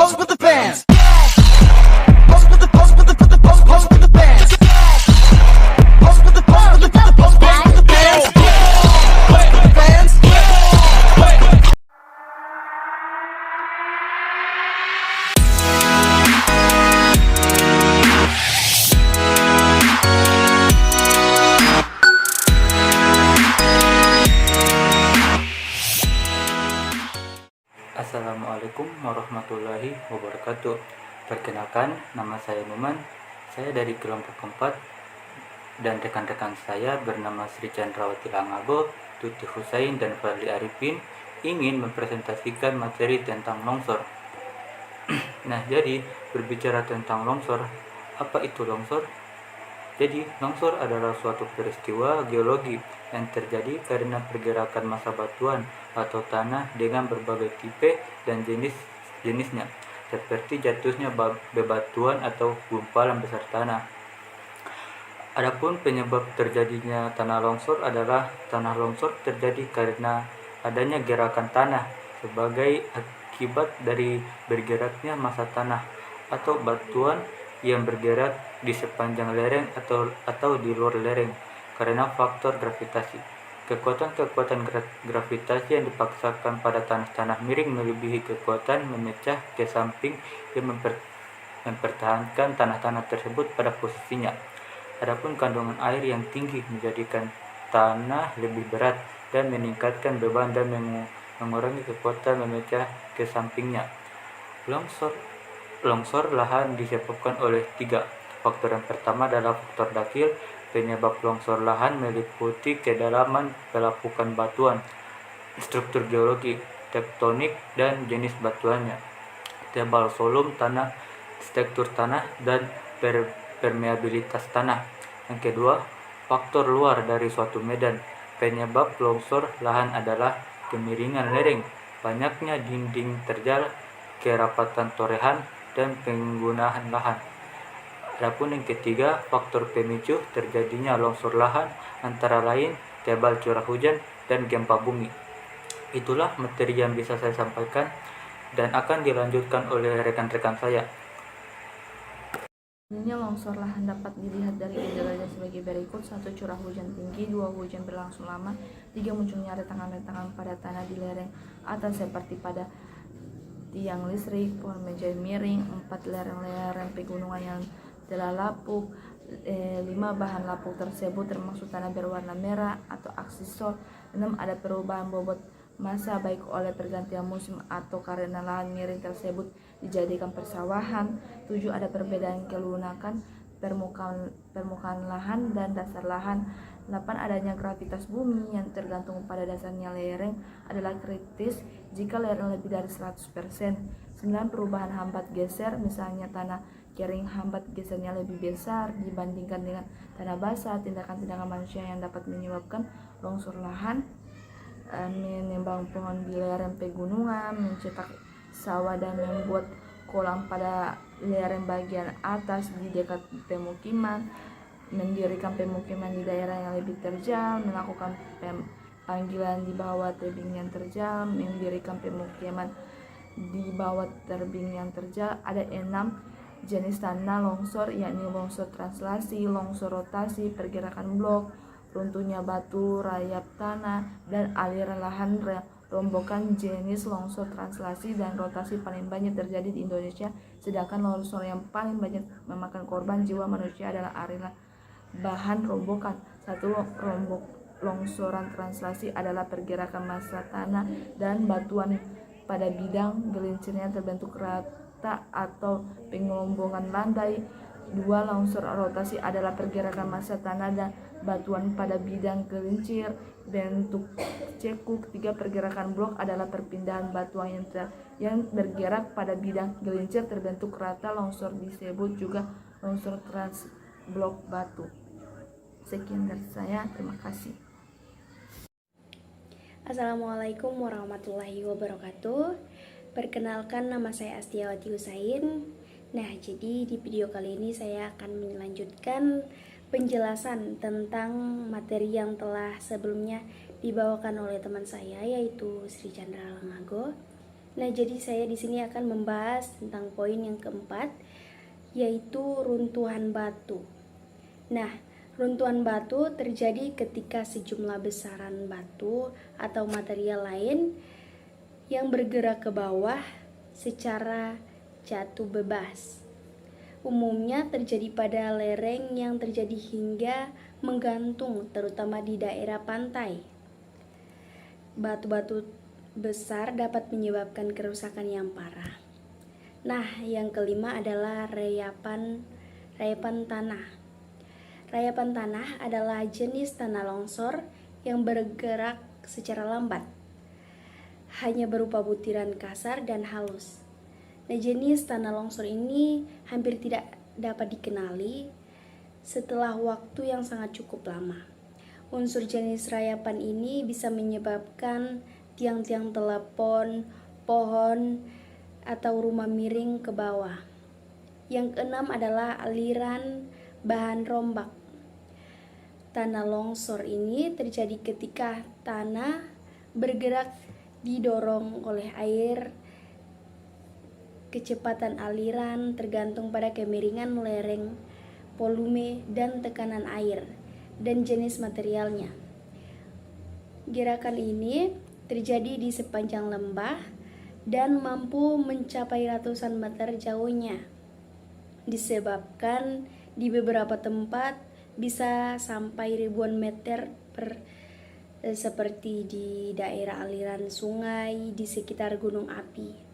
Pose with the fans. Pose with the pose with the pose with the pose pose with the fans. Pose with the pose with the pose pose pose with the fans. Pose with the fans. Assalamualaikum warahmatullahi wabarakatuh. Perkenalkan, nama saya Numan. Saya dari kelompok 4 dan rekan-rekan saya bernama Sri Chandrawati Langago, Tuti Husain, dan Fadli Arifin ingin mempresentasikan materi tentang longsor. Nah, jadi berbicara tentang longsor, apa itu longsor? Jadi, longsor adalah suatu peristiwa geologi yang terjadi karena pergerakan massa batuan atau tanah dengan berbagai tipe dan jenisnya, seperti jatuhnya bebatuan atau gumpalan besar tanah. Adapun penyebab terjadinya tanah longsor adalah tanah longsor terjadi karena adanya gerakan tanah sebagai akibat dari bergeraknya massa tanah atau batuan yang bergerak di sepanjang lereng atau di luar lereng karena faktor gravitasi. Kekuatan gravitasi yang dipaksakan pada tanah-tanah miring melebihi kekuatan memecah ke samping yang mempertahankan tanah-tanah tersebut pada posisinya. Adapun kandungan air yang tinggi menjadikan tanah lebih berat dan meningkatkan beban dan mengurangi kekuatan memecah ke sampingnya. Longsor lahan disebabkan oleh 3 faktor. Yang pertama adalah faktor dakil. Penyebab longsor lahan meliputi kedalaman pelapukan batuan, struktur geologi, tektonik, dan jenis batuannya, tebal solum tanah, struktur tanah, dan permeabilitas tanah. Yang kedua, faktor luar dari suatu medan. Penyebab longsor lahan adalah kemiringan lereng, banyaknya dinding terjal, kerapatan torehan, dan penggunaan lahan. Adapun yang ketiga, faktor pemicu terjadinya longsor lahan antara lain tebal curah hujan dan gempa bumi. Itulah materi yang bisa saya sampaikan dan akan dilanjutkan oleh rekan-rekan saya. Ini longsor lahan dapat dilihat dari gejalanya sebagai berikut: 1. Curah hujan tinggi. 2. Hujan berlangsung lama. 3. Munculnya rentangan-rentangan pada tanah di lereng atas seperti pada tiang listrik, pohon meja miring. 4. Lereng-lereng pegunungan yang telah lapuk. 5. Bahan lapuk tersebut termasuk tanah berwarna merah atau aksisol. 6. Ada perubahan bobot massa baik oleh pergantian musim atau karena lahan miring tersebut dijadikan persawahan. 7. Ada perbedaan kelunakan permukaan lahan dan dasar lahan. 8. Adanya gravitas bumi yang tergantung pada dasarnya lereng adalah kritis jika lereng lebih dari 100%. 9. Perubahan hambat geser, misalnya tanah kering hambat gesernya lebih besar dibandingkan dengan tanah basah. Tindakan-tindakan manusia yang dapat menyebabkan longsor lahan: menebang pohon di lereng pegunungan, mencetak sawah dan membuat kolam pada lereng bagian atas di dekat pemukiman, mendirikan pemukiman di daerah yang lebih terjal, melakukan panggilan di bawah tebing yang terjal, mendirikan pemukiman di bawah tebing yang terjal. Ada 6 jenis tanah longsor, yakni longsor translasi, longsor rotasi, pergerakan blok, runtuhnya batu, rayap tanah, dan aliran lahan rombokan. Jenis longsor translasi dan rotasi paling banyak terjadi di Indonesia, sedangkan longsor yang paling banyak memakan korban jiwa manusia adalah aliran bahan rombokan. 1. Longsoran translasi adalah pergerakan massa tanah dan batuan pada bidang gelincirnya terbentuk rata atau penggelombongan landai. 2. Longsor rotasi adalah pergerakan massa tanah dan batuan pada bidang gelincir bentuk cekuk. 3. Pergerakan blok adalah perpindahan batuan yang bergerak pada bidang gelincir terbentuk rata. Longsor disebut juga longsor transblok batu. Sekian dari saya, terima kasih. Assalamualaikum warahmatullahi wabarakatuh. Perkenalkan, nama saya Astiawati Husain. Nah, jadi di video kali ini saya akan melanjutkan penjelasan tentang materi yang telah sebelumnya dibawakan oleh teman saya, yaitu Sri Chandra Langago. Nah, jadi saya di sini akan membahas tentang poin yang keempat, yaitu runtuhan batu. Nah, runtuhan batu terjadi ketika sejumlah besaran batu atau material lain yang bergerak ke bawah secara jatuh bebas. Umumnya terjadi pada lereng yang terjadi hingga menggantung, terutama di daerah pantai. Batu-batu besar dapat menyebabkan kerusakan yang parah. Nah, yang kelima adalah rayapan tanah. Rayapan tanah adalah jenis tanah longsor yang bergerak secara lambat, hanya berupa butiran kasar dan halus. Nah, jenis tanah longsor ini hampir tidak dapat dikenali setelah waktu yang sangat cukup lama. Unsur jenis rayapan ini bisa menyebabkan tiang-tiang telepon, pohon, atau rumah miring ke bawah. Yang keenam adalah aliran bahan rombak. Tanah longsor ini terjadi ketika tanah bergerak didorong oleh air. Kecepatan aliran tergantung pada kemiringan lereng, volume dan tekanan air, dan jenis materialnya. Gerakan ini terjadi di sepanjang lembah dan mampu mencapai ratusan meter jauhnya. Disebabkan di beberapa tempat bisa sampai ribuan meter seperti di daerah aliran sungai di sekitar gunung api.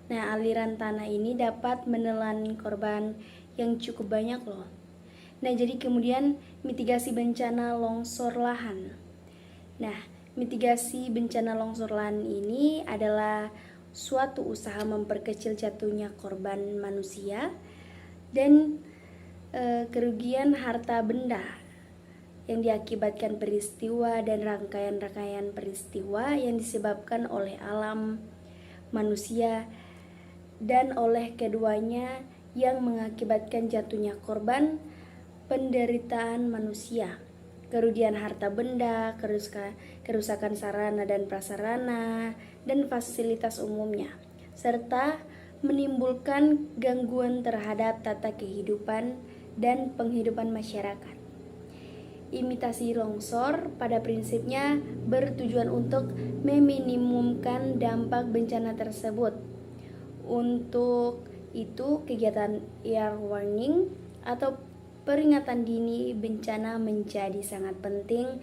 Nah, aliran tanah ini dapat menelan korban yang cukup banyak loh. Nah, jadi kemudian mitigasi bencana longsor lahan. Nah, mitigasi bencana longsor lahan ini adalah suatu usaha memperkecil jatuhnya korban manusia dan kerugian harta benda yang diakibatkan peristiwa dan rangkaian-rangkaian peristiwa yang disebabkan oleh alam, manusia, dan oleh keduanya yang mengakibatkan jatuhnya korban, penderitaan manusia, kerugian harta benda, kerusakan sarana dan prasarana, dan fasilitas umumnya, serta menimbulkan gangguan terhadap tata kehidupan dan penghidupan masyarakat. Imitasi longsor pada prinsipnya bertujuan untuk meminimumkan dampak bencana tersebut. Untuk itu, kegiatan early warning atau peringatan dini bencana menjadi sangat penting.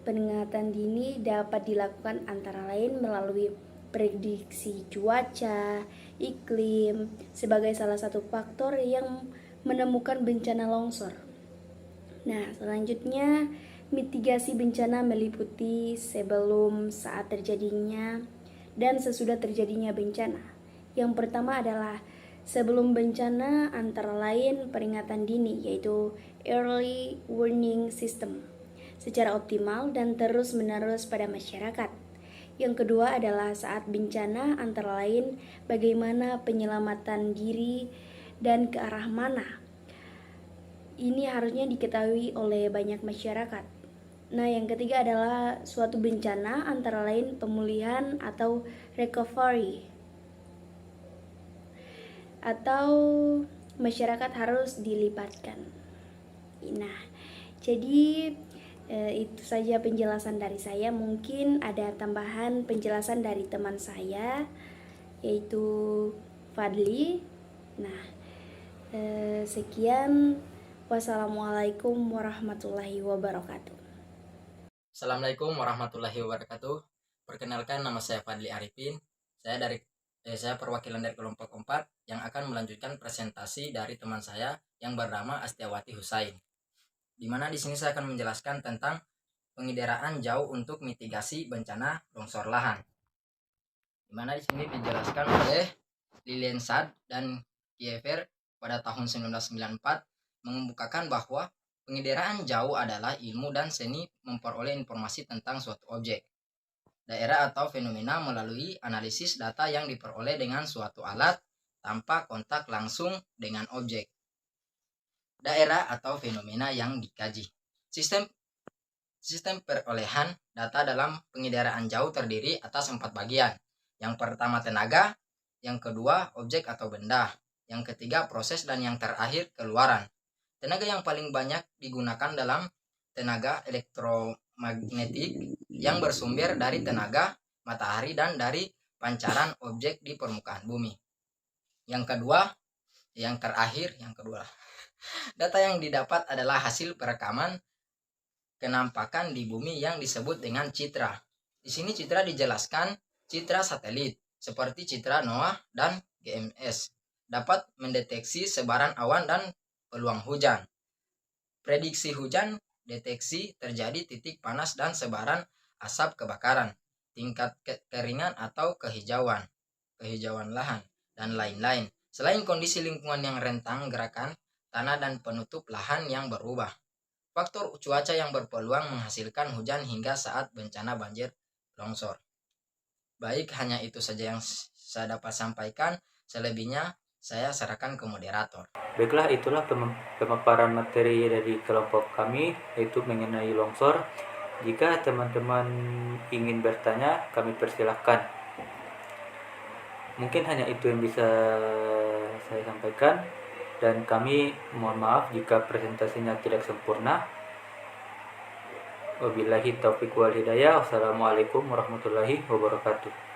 Peringatan dini dapat dilakukan antara lain melalui prediksi cuaca, iklim sebagai salah satu faktor yang menemukan bencana longsor. Nah, selanjutnya mitigasi bencana meliputi sebelum, saat terjadinya, dan sesudah terjadinya bencana. Yang pertama adalah sebelum bencana, antara lain peringatan dini, yaitu early warning system, secara optimal dan terus-menerus pada masyarakat. Yang kedua adalah saat bencana, antara lain bagaimana penyelamatan diri dan ke arah mana. Ini harusnya diketahui oleh banyak masyarakat. Nah, yang ketiga adalah suatu bencana, antara lain pemulihan atau recovery, atau masyarakat harus dilibatkan. Nah, jadi itu saja penjelasan dari saya. Mungkin ada tambahan penjelasan dari teman saya, yaitu Fadli. Nah, sekian. Wassalamualaikum warahmatullahi wabarakatuh. Assalamualaikum warahmatullahi wabarakatuh. Perkenalkan, nama saya Fadli Arifin. Saya perwakilan dari kelompok 4 yang akan melanjutkan presentasi dari teman saya yang bernama Astiawati Husain. Di mana di sini saya akan menjelaskan tentang pengidaraan jauh untuk mitigasi bencana longsor lahan. Di mana di sini dijelaskan oleh Lilian Sad dan Kiefer pada tahun 1994 mengemukakan bahwa pengidaraan jauh adalah ilmu dan seni memperoleh informasi tentang suatu objek, daerah atau fenomena melalui analisis data yang diperoleh dengan suatu alat tanpa kontak langsung dengan objek, daerah atau fenomena yang dikaji. Sistem perolehan data dalam pengidaraan jauh terdiri atas 4 bagian, Yang pertama tenaga, yang kedua objek atau benda, yang ketiga proses, dan yang terakhir keluaran. Tenaga yang paling banyak digunakan dalam tenaga elektromagnetik yang bersumber dari tenaga matahari dan dari pancaran objek di permukaan bumi. Yang kedua, yang kedua, data yang didapat adalah hasil perekaman kenampakan di bumi yang disebut dengan citra. Di sini citra dijelaskan citra satelit seperti citra NOAA dan GMS dapat mendeteksi sebaran awan dan peluang hujan. Prediksi hujan, deteksi terjadi titik panas dan sebaran asap kebakaran, tingkat kekeringan atau kehijauan lahan, dan lain-lain. Selain kondisi lingkungan yang rentang gerakan tanah dan penutup lahan yang berubah, faktor cuaca yang berpeluang menghasilkan hujan hingga saat bencana banjir longsor. Baik, hanya itu saja yang saya dapat sampaikan. Selebihnya saya serahkan ke moderator. Baiklah, itulah pemaparan materi dari kelompok kami, yaitu mengenai longsor. Jika teman-teman ingin bertanya, kami persilahkan. Mungkin hanya itu yang bisa saya sampaikan, dan kami mohon maaf jika presentasinya tidak sempurna. Wabillahi taufiq wal hidayah. Wassalamualaikum warahmatullahi wabarakatuh.